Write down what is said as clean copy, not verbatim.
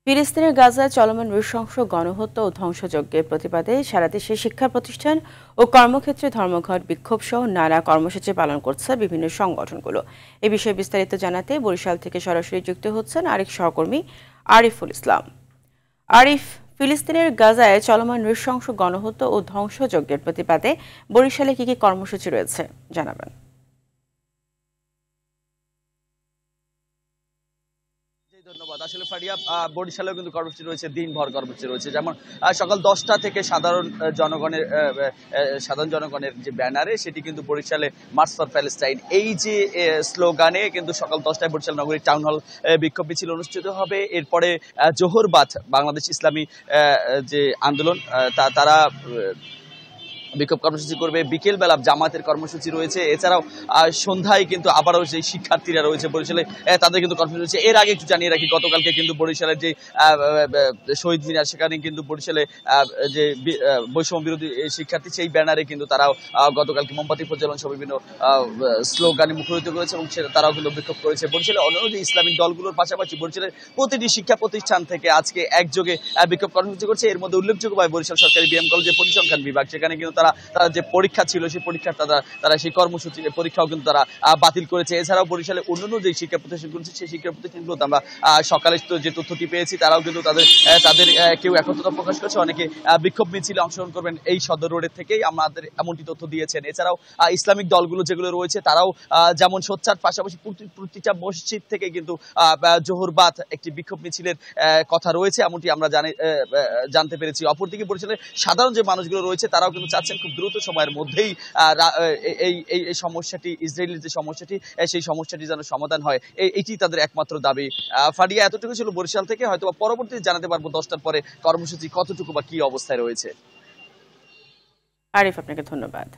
ফিলিস্তিনের গাজায় চলমান নৃশংস গণহত্যা ও ধ্বংসযজ্ঞের প্রতিবাদে সারা দেশে শিক্ষা প্রতিষ্ঠান ও কর্মক্ষেত্রে ধর্মঘট বিক্ষোভ সহ নানা কর্মসূচি পালন করছে বিভিন্ন সংগঠনগুলো। এ বিষয়ে বিস্তারিত জানাতে বরিশাল থেকে সরাসরি যুক্ত হচ্ছেন আরেক সহকর্মী আরিফুল ইসলাম। আরিফ, ফিলিস্তিনের গাজায় চলমান নৃশংস গণহত্যা ও ধ্বংসযজ্ঞের প্রতিবাদে বরিশালে কি কি কর্মসূচি রয়েছে জানাবেন। ধন্যবাদ। আসলে ফারিয়া, বরিশালেও কিন্তু কর্মসূচি রয়েছে, দিনভর কর্মসূচি রয়েছে। যেমন সকাল 10টা থেকে সাধারণ জনগণের যে ব্যানারে, সেটি কিন্তু বরিশালে মার্চ ফর প্যালেস্টাইন এই যে স্লোগানে কিন্তু সকাল 10টায় বরিশাল নগরীর টাউন হল বিক্ষোভ মিছিল অনুষ্ঠিত হবে। এরপরে জোহরবাত বাংলাদেশ ইসলামী যে আন্দোলন, তারা বিক্ষোভ কর্মসূচি করবে। বিকেলবেলা জামাতের কর্মসূচি রয়েছে। এছাড়াও সন্ধ্যায় কিন্তু আবারও যে শিক্ষার্থীরা রয়েছে বরিশালে, তাদের কিন্তু কর্মসূচি রয়েছে। এর আগে একটু জানিয়ে রাখি, গতকালকে কিন্তু বরিশালের যে শহীদ মিনার, সেখানে কিন্তু বরিশালে যে বৈষম্য বিরোধী শিক্ষার্থী, সেই ব্যানারে কিন্তু তারাও গতকালকে মোমবাতি প্রজ্বলন সহ বিভিন্ন স্লোগানে মুখরিত করেছে এবং তারাও কিন্তু বিক্ষোভ করেছে। বরিশালে অন্যান্য যে ইসলামিক দলগুলোর পাশাপাশি বরিশালের প্রতিটি শিক্ষা প্রতিষ্ঠান থেকে আজকে একযোগে বিক্ষোভ কর্মসূচি করছে। এর মধ্যে উল্লেখযোগ্যভাবে বরিশাল সরকারি বিএম কলেজের পরিসংখ্যান বিভাগ, সেখানে কিন্তু তারা যে পরীক্ষা ছিল, সেই পরীক্ষার তারা সেই কর্মসূচি পরীক্ষাও কিন্তু তারা বাতিল করেছে। এছাড়াও বরিশালে অন্যান্য যে শিক্ষা প্রতিষ্ঠানগুলো, সেই শিক্ষা প্রতিষ্ঠানগুলোতে আমরা সকালে যে তথ্যটি পেয়েছি, তারাও কিন্তু তাদের কেউ একত্রতা প্রকাশ করেছে, অনেকে বিক্ষোভ মিছিলে অংশগ্রহণ করবেন এই সদর রোডের থেকেই, আমাদের এমনটি তথ্য দিয়েছেন। এছাড়াও ইসলামিক দলগুলো যেগুলো রয়েছে, তারাও যেমন সোচ্চার, পাশাপাশি প্রতিটা মসজিদ থেকে কিন্তু জোহরবাত একটি বিক্ষোভ মিছিলের কথা রয়েছে, এমনটি আমরা জানতে পেরেছি। অপরদিকে বরিশালের সাধারণ যে মানুষগুলো রয়েছে, তারাও কিন্তু চাচ্ছেন খুব দ্রুত সময়ের মধ্যেই এই সমস্যাটি, ইসরায়েলের যে সমস্যাটি, সেই সমস্যাটি যেন সমাধান হয়, এটি তাদের একমাত্র দাবি। ফারিয়া, এতটুকু ছিল বরিশাল থেকে। হয়তো পরবর্তীতে জানাতে পারবো 10টার পরে কর্মসূচি কতটুকু বা কি অবস্থায় রয়েছে। আরিফ, আপনাকে ধন্যবাদ।